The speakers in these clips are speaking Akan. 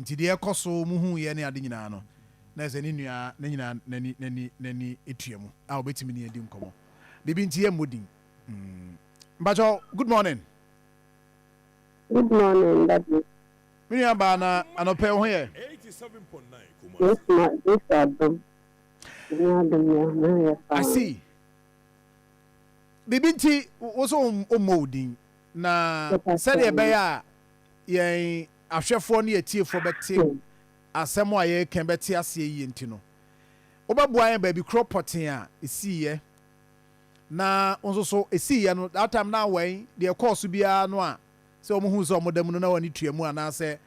nti de ekoso mu hu ye ne ade nyina no na ze ne nua na nyina nani etuamu a obetimi ne adi nkomo bibi nti ye modin Mbajo, good morning. Good morning, Daddy. Me aba na anope ho ye. 87.9. This album. I see. Bibi nti wo so omodin na said e be ya yen ahwefo ne atiefo bete asem a ye kan bete ase yi nti no. Obabua yen ba bi crop potin a esi ye. Na onso so esi ye no that time na wen the course bia no a se omo hu so omo dam no na wani tuamu ana se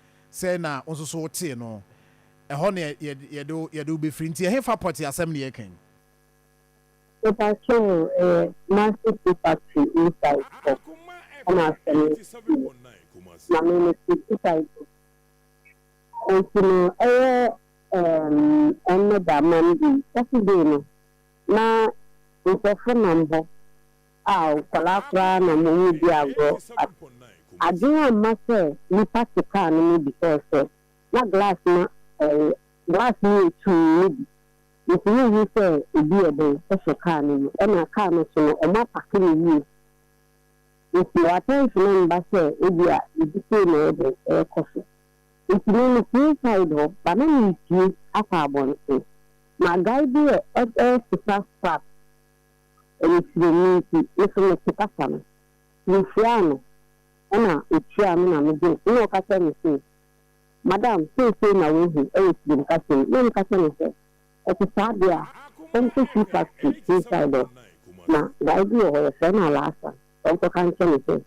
na onso so te no e ho ne ye do be free nti e hefa poti asem ne ye kan It has shown a massive factory inside of Akoma. I mean, it's inside. And another man, that's the day. Now, it's a phone number. Kalakra, na mwenye diago. I don't matter, you pass the car because na glass me to if you say a dear day, special car, and a car, so a map packing you. If you are attention, but say, if you say, a coffee. If you know the inside of, but then you a carbon. My guy be a super scrap. And it's the need if you make a customer. You fiano. It's chairman and the no customer say, Madam, say my way, it's been cutting, no customer say. It's a sad year. Don't you see factory inside of? Now, the idea of a friend or last one. Don't you can't tell me, say,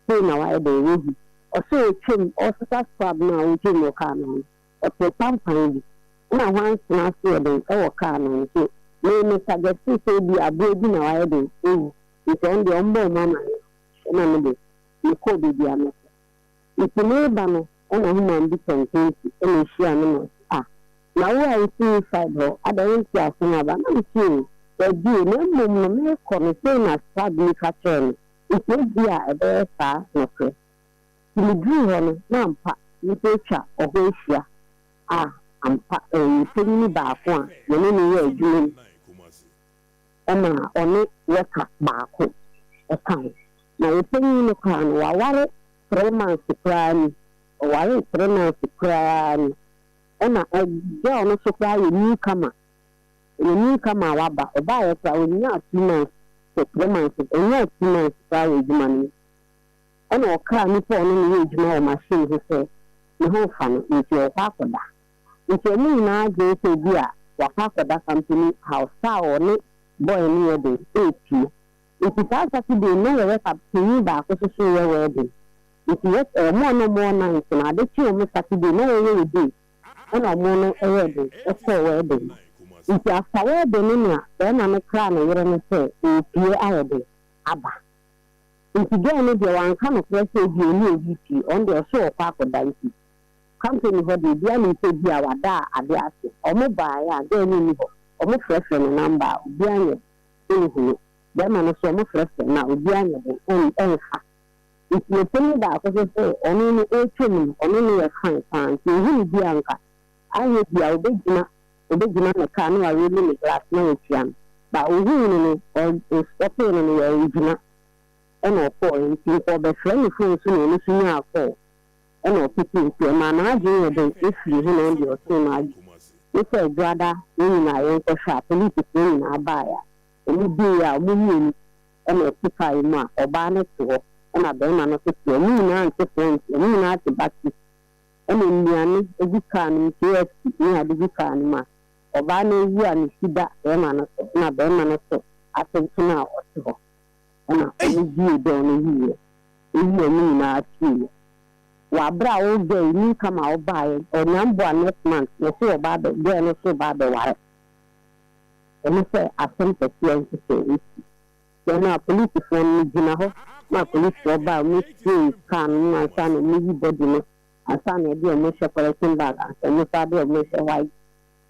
now I do. Or so a chin, or such crab now, which in your canon. Or to sometimes, and I want to ask you about our canon. May Mr. Gessi say, be a baby now I do. It's on the umbrella, mamma. And I'm you could be the amateur. It's a neighbor, and a human being, and a share. Now I see inside her, I don't see as an abandoned king. The dear no more connoisseur as sadly catching. It may be a bear far, no press. You drew on Nampa, you picture or Gracia. I'm telling me back one, the many years doing. Emma on it, worker back a time. Now you tell me no crown, while 3 months to cry me, or while 3 months to cry me. Ona girl no so cry newcomer waba oba e cry when you 2 months to 3 months and you 2 months cry with money ona o cry ni for no ni ejuma o machine he say no ho fa no nti o kwa koda nti emu na je se bi a wa kwa koda company house or ni boy ni e dey 8 nti ta Saturday no we wake up to ba ko so we wedding nti yes more night na de chi o me Saturday no we dey and I'm on a wedding, a full wedding. If you have a wedding, then I'm a crown and you're going to say, if you're a wedding, Abba. If you get any one kind of message, you need GP on the show of Papa Dancy. Company for the Diana said, you are there at the asset, or mobile, and then you or my fresh number, Diana. Then I'm a so fresh now, Diana, and if you tell me that, because I say, only 18, only a fine time, you will be Bianca. I will be a big man, can I really glass no jam. But we will or stopping in the original. And of course, for the friendly friends who listen out for. And of picking to a man, I do if you know your same. If a brother, in my own shop, political in our buyer, and we be a woman and a picker or banner to and a banana to see a new answer friends, and you know to back Indian, a good can, yes, you had a good can, or Bana, you and Sida, Emma, not Emma, I think now or so. And I do don't hear. You mean I see. Wabra all day, you come out by or number next month, you see about the girl, so bad the water. And you say, I think the feeling to say, you're not police from Jinaho, my police about me, can my son and me, body. I found a dear measure for a thing back, and you found a measure white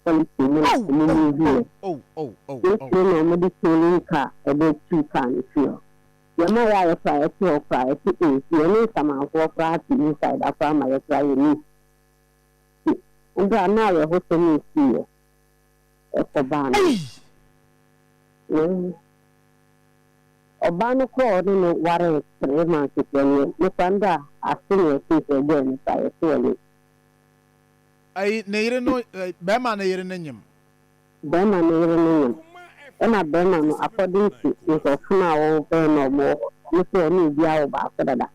policy. Oh, medical car, a bit 2 times here. Your mother fire to cry, you need some of what party inside a farmer trying me. Ndra na ye ho so ni tie. Oba no. Oba no ko no ware 3 months ago. No kwanda asini ti se go ni pa so ni. Ai ne yire no be ma na yire nanyim. Be ma na yire nanyim. Na be ma no according to the funa wo be no mo. No so ni bia wo ba so dada.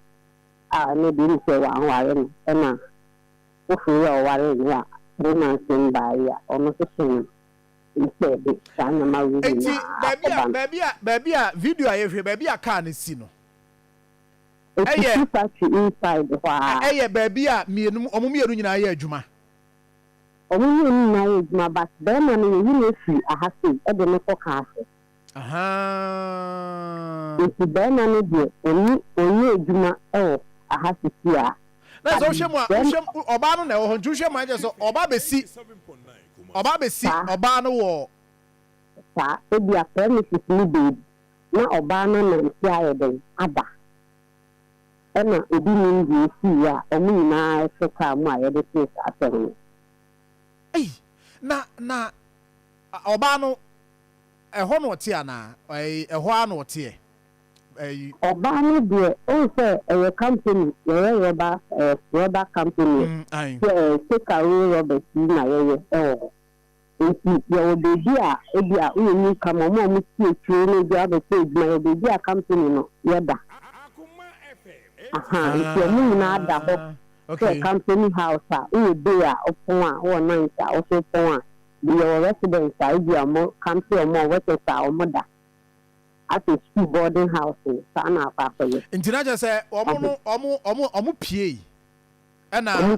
Ne bi ni se wa ware no. Na wo fu ya ware ni a 3 months in ba ya. Ono so so Enti baby a video aye hwe baby a car ne si no eye inside wa eye baby a mienu omumienu nyina aye adwuma omumienu na aye adwuma but be ma no yi na fi ahase e de ne koka ase enti be ma no de oni adwuma ahase ti a na so hwem oba no na ho hwem anje so oba besi oba no wo sa ebi a premises ni baby na oba no na nti aye den aba ena ebi ni ndi si ya omu nyina efeka mu aye de se asen na oba no eho no tie ana eho ana otie oba no de o se e company rubber company take away rubber na ye nti yo baby a ebi a uni kama mo mo tie tue no bi abete eduma yo baby a company no yeda nti mo na da ho okay company house a we dey a opon a wo night a wo so pon a the residence a ebi a mo company mo workers a mo da at a school boarding house sa na papa ye nti na je se omo pie na wo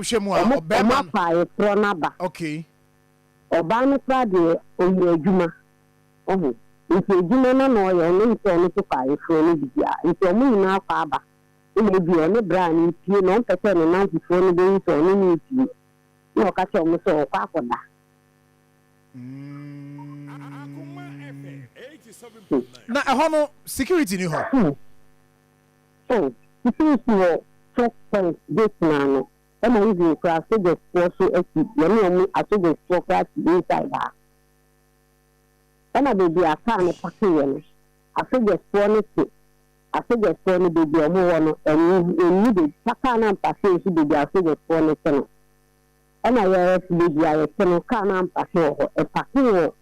hwemu a obema pa e pro na ba okay oba no pra de oyi adwuma nti adwuma no no ye no nti ono to pa efo no bia nti omo nyina akwa aba ina bi ono bra ni pie no mpese no na fifo no be nti ono ni pie no ka che omo so kwa akoda na eho no security ni ho security ho checkpoint gate na no ema izi kwa suggest so eti yemi omu asuggest for class inside ha ema baby aka ne pake ye no asuggest for no ti asuggest for no baby omu wo no eni de paka na pake so baby asuggest for no ti no ema ye baby aye ti no ka na pake ho e pake wo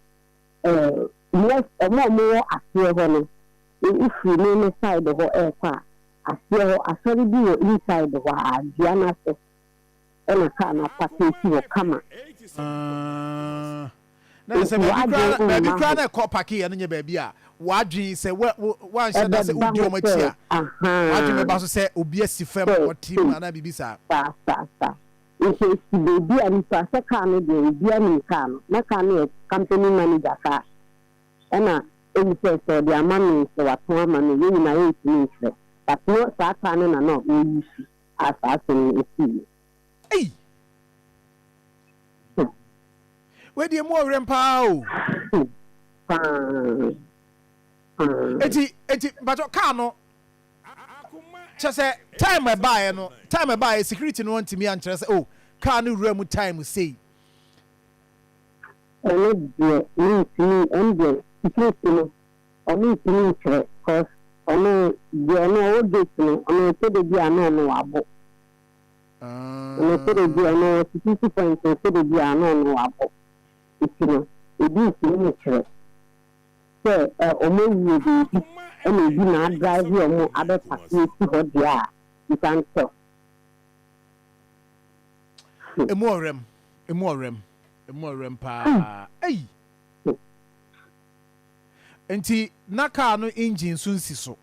yes omu wo ase ho no if you no side ho e kwa ase ho asori bi wo inside ho a diana se ena ka na paketi wo kama na se baby kra na ko paki ya nye baby a wadwin se wan sha da se udi o machi a wadwin me ba so se obi asifam o team na bibisa sa if baby ani pa se ka no de obi ani ka no na ka no company manager ka ena eni se de amani se wa to amani yin na yin ni se but no sa ka no na no yin si asa ni esi Hey! Where do you more rempa o? Eti but car no. Just say time I buy no. Time I buy security no want me and say oh, car no room time say. Security no. Oni tini chere cause oni the no o date no oni te de bia no abo. No pere bia no security point no pere bia no abo itino ebi ni chere so omo wi bi ene bi na drive omo abe party ti ho dia you can tell emu orem pa ei enti na car no engine so nsi so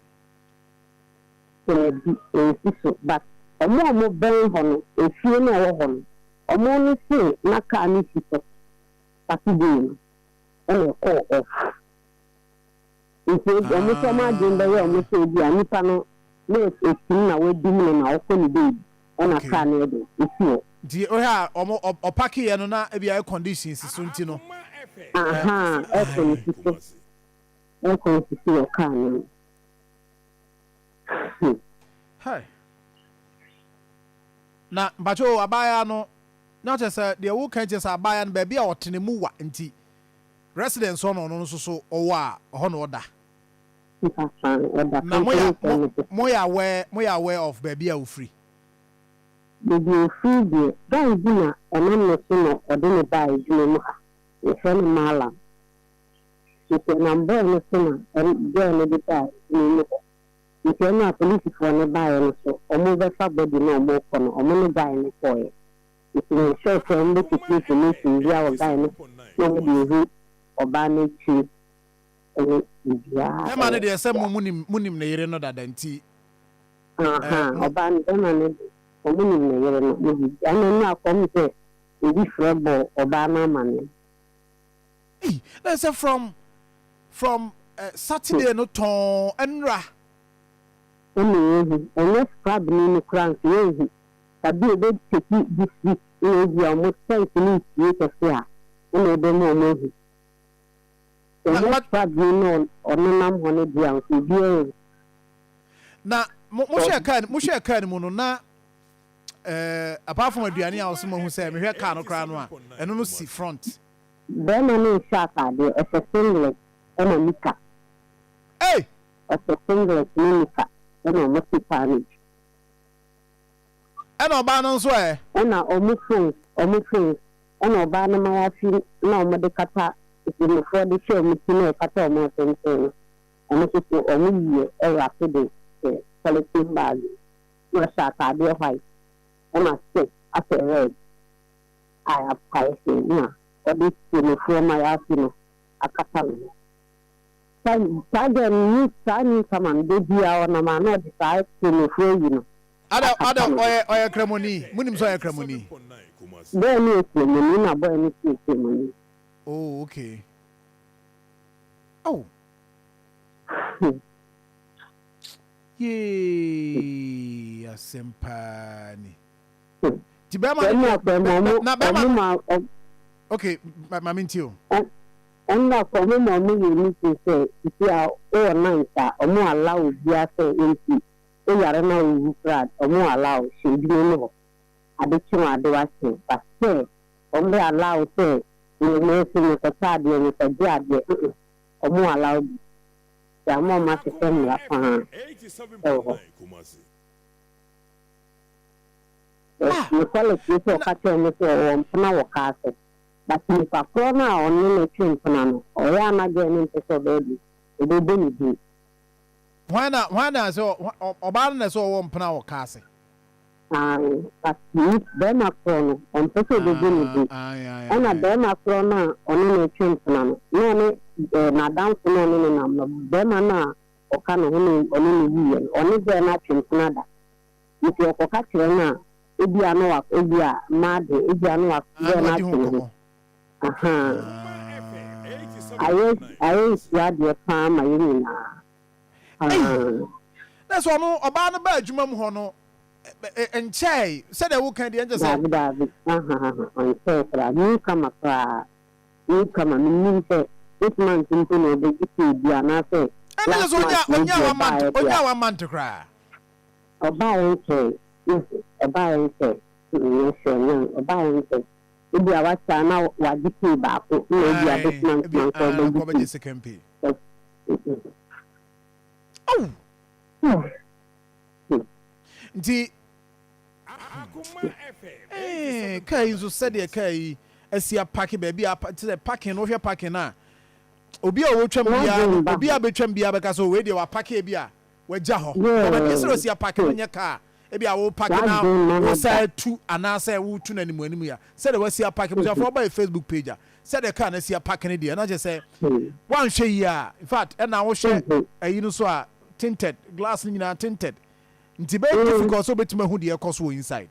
but omo ben ho no efie na wo ho no omo ni se na ka ni sito patidi ene ko off ife omo so ma din be omo so bi anipa no na etin na we dim na wo ko ni baby ona ka na e do efie di o ha omo opaki ye no na e bi air conditions so nti no air conditions o ka no hi na bacho abaya no not just the who can just buy and baby or Tinemuwa and residence on so or order. Now, more aware of baby or free. Baby free there. Don't do and I'm not sure or don't buy you. If any mala. If you're number no sooner and go and buy you. If you're not police for no buy so or move a body no more for or money buy any for you. If you're sure for him to please to meet you, you are buying no or banning tree. I'm under the same munim near no that tea. Or ban them or munim near no. I know now come to this rebel or banner money. Let's say from Saturday no ton and ra. And let's grab me in the crown to use it. I be able to take this week in the almost 10 minutes to fair. And I don't know movie. And let's grab me on or no name on it down to be. Now, Musha can Munona. Apart from a Diani, I was someone who said, "Me here can't crown and no see front." Then I know Shaka, as a singlet and a nika. Hey! As a singlet, nika, and a multi panic. And a banner swear. And a omu friends, and a banner my feel no medicata is in the 40 show meeting a catal more than saying. And it is omu a rapid collecting bag. You are Shaka, dear white. And I say, as a red. I have pricing now. This from my afternoon, a catalog. Tiger new signing come and baby our man not decide to me for you. Adam or Cremoni, Munim soy Cremoni. There is money, not boy money. Oh, okay. Oh. Yay, a simpani. Tibema. Okay, my too. And now for me, my need to say, if you are all night, or more allowed, you are saying, you are now glad, or more allowed, she didn't know. I bet you are doing, but say, only allowed, say, you may see with a card with a jab, or more allowed. There are more much to send me upon. You call it, you can catch me to a castle. But if a corner on the train for or I am again into so baby, it will be. Why not so Obama so one power castle? But them a corner on Peso de Guinea, and a them a corner on the train for no, not down for no number, them are not or can only year, only they're not in Canada. If you're Cocacina, if you are no, if you are mad, if you are no, they're not. I glad your farm, that's one about the Belgium Hono and Chay said I will can't just say, you come across, you come and say, 8 months into the answer. And that's what you want to cry. A buy and say, a buy and say, a buy and say. Ibi awasa na wajiti ba ko ibi additional man ko second pay. Oh. Nti Akoma FM. Kai so said e kai asia parking baby to parking no hwe parking na. Obi a wo twam bia, obi a betwam bia beka so we dey wa parking bia, wa gya ho. Obi a so sia parking nya car. Ebi awo park na wo say tu ana say wo tu na nimu ya say the we see park mo for by Facebook page say the car na see park na dey na just say wan hwe yi a in fact e na wo hwe ayi no so a tinted glass ni na tinted nti be difficult so betima hu de ekoso wo inside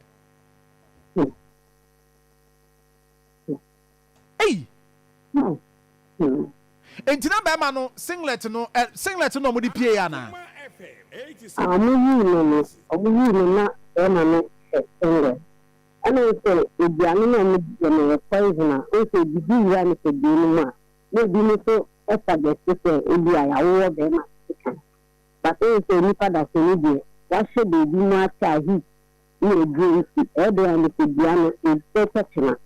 hey enti na be ma no singlet no mo di pie ya na no, no, and I say, if the animal is poison, also the deal for the maybe so established to say, India, I will them. But I say, Nipa, that's an idiot. What should be more heat? you drink every and the piano is better.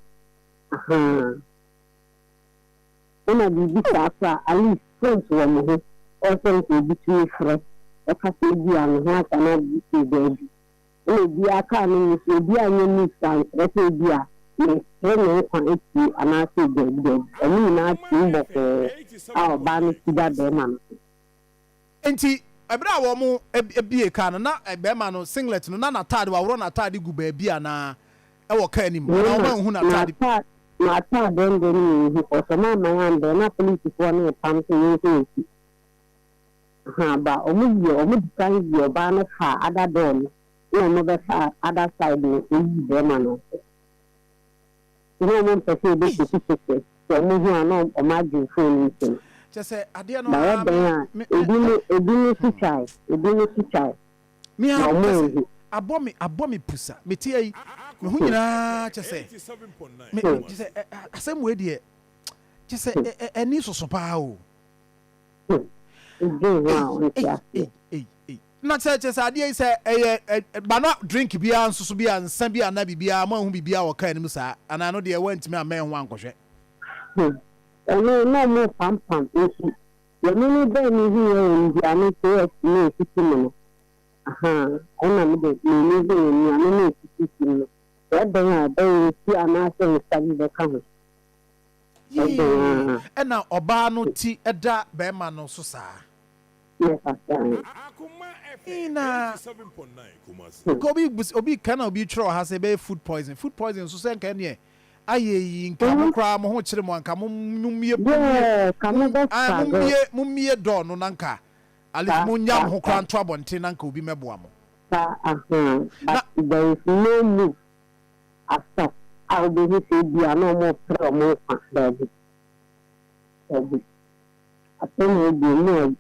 When I did this after at least friends were more, also to be too fresh. A passage and what cannot be baby. Oh, we are coming, so be a new stand, let me be a when you can eat and I say dead. I mean, not but our banner to that man. Enti ebra wo mo ebie ka na be ma no singlet no na tade wa woro na tade gu ba bia na e wo ka anim na wo ma hu na tade na tade den ni hu ko so ma man be na police ko na pam so yin ha ba o mu kan yo ba na fa ada don no mo be fa ada side ni be ma no no mo pe se be so mo hu ana o ma ju phone ni just say ade no edini si chai me abomi pusa me tie me hu nyina just say me just say asem we de just say eni so pa o na just ade say ba no drink bia nso bia nsa bia na bia ma hu bia wo kan ni sa ana no de wantimi amen ho ankohwe no more pam. You know, then here in the American system. I'm not living in the system. That they see an answer study the country. And now, Obano tea a da bear no so sa. Yes, I Obi cannot be true has a food poison. Food poison, so say can ye. Aye nka kra mo ho kire mo anka mo numie mumie do no nanka ali mo nyam ho kra nto abonte nanka obi meboa mo there is no move after I will be say bia no more pro mo fa baby I think we know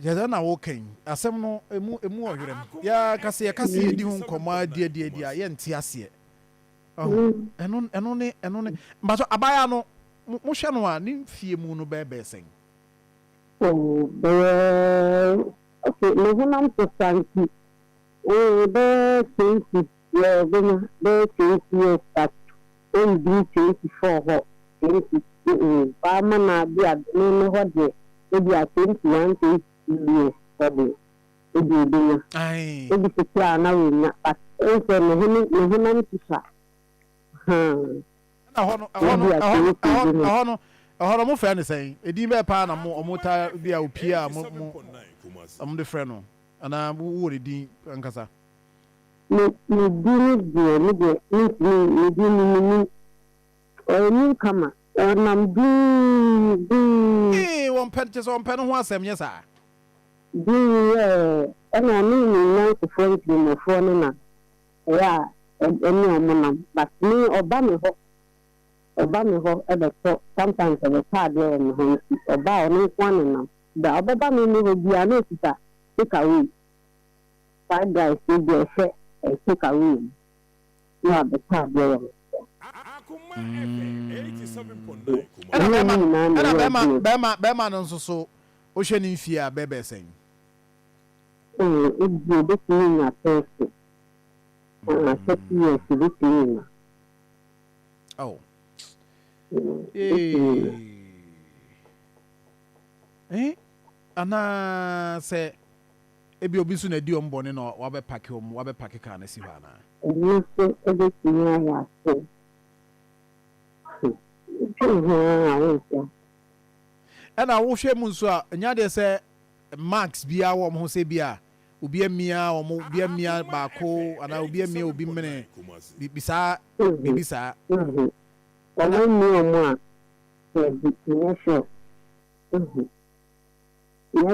ya na woken asem no emu ohwerem ya kase di hu nkoma die a ye nti ase eno ne mbaso abaya no mo hwe no a ne fie mu no bebe sen okay me hunam to santi be 20 yeah be 20 years back in 24 ba mana bia no ho de bia 21 yes body ebi ai ebi sekra na we na but e me hunu tisa ahono mo fa ne sen edi me pa na mo omota bia opia mo de frɛ no ana wo re din ankasa ni kama nam won pen ho asɛm nyɛ saa ana ni ko phone mo phone na ya eni omonam but me oba me ho e be so sometimes the card there me ho oba oni kwan na da oba me ni ho bia na sita take away five guys dey say take away na the card there Ana bema no nso so o hwe ni mfie a bebe sen this mean a person. Oh. Ana se ebi obi so na di ombone na wa be pack ka na si ho ana. Ana wo hwe mu nso a nya de se max bia wo mo se bia obi amia wo mo obi amia baako ana obi amia obi mene bibisa Ọmọ mi ọmọ a ìyẹn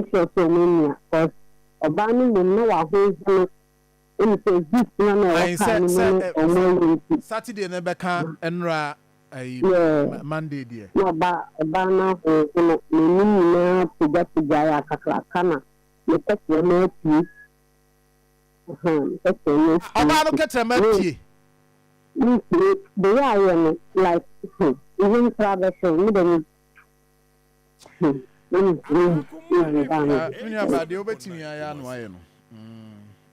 ṣe ọsọ mi ni a ọba ni mo ná wà hó ìṣẹ̀lẹ̀ ẹni pé gist náà náà ọkà ni mo ọmọ yẹn ti. Saturday na bẹ ka ẹnura Monday deɛ. Ọba náà hó ọmọ mi ní nyinaa pèjápèjá yà kakraka na mi kẹsìrẹ náà pie. Ọba no kẹsìrẹ náà pie. The way I am like even travel me then Mini about the obetimi aya no aye no.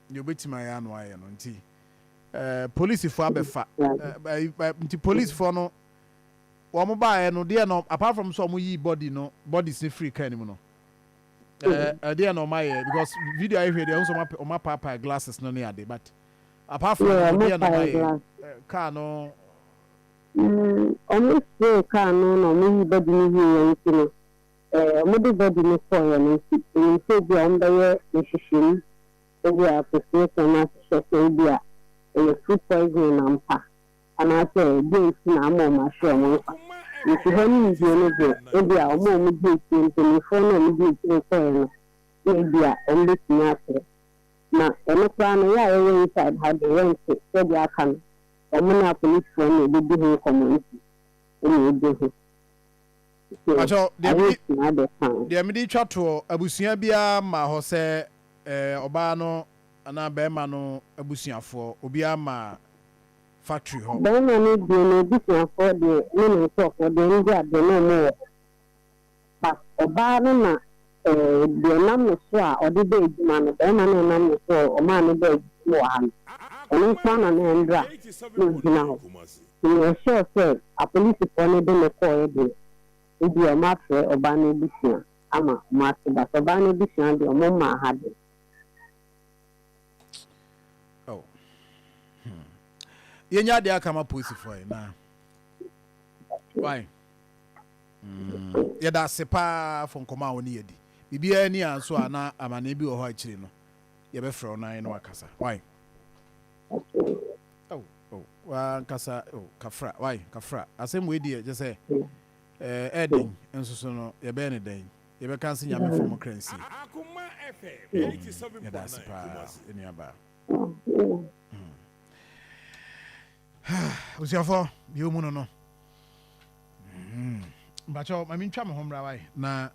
The obetimi aya no aye no nti. Police for abefa. Nti police for no wo ba no dey no apart from so mo yi body no body se free kan mu no. Dey no my because video I hear dey so my papa glasses no near dey but apart from dey no my car no almost car no me body no here you know body no for you know say be on the decision we are preparing na so be a food poisoning ampa and I say dey na mo ma show mo if you don't know no be a mo dey in phone no dey for maybe a only thing na eno plan ya we inside how they went to say they can omuna police for me dey do community we dey acho de me di twa to abusua bia ma ho se oba no ana be ma no abusuafo obi ama factory ho be ma no dey no abusuafo de no talk for de ndi ade no mo but oba no na de nam no so a ode be eduma no be ma no nam no so o ma no be mo ha no plan na ndra no dina ho you sure say a police for no dey call dey ebi o ma fe oba no bisia ama ma se ba oba no bisia de o mo ma ha de oh yenya de aka ma police for na why yeda sepa fon koma woni yedi bibia ni anso ana amana bi wo ho akire no ye be frɛ na no akasa why oh wa kasa kafra why kafra asem we die je say Eden enso so no ye be ne den ye be kan se nyame fom kransi Akoma FM 87.9 eni aba usiafo bi omu no no bacho mami ntwa me homra why na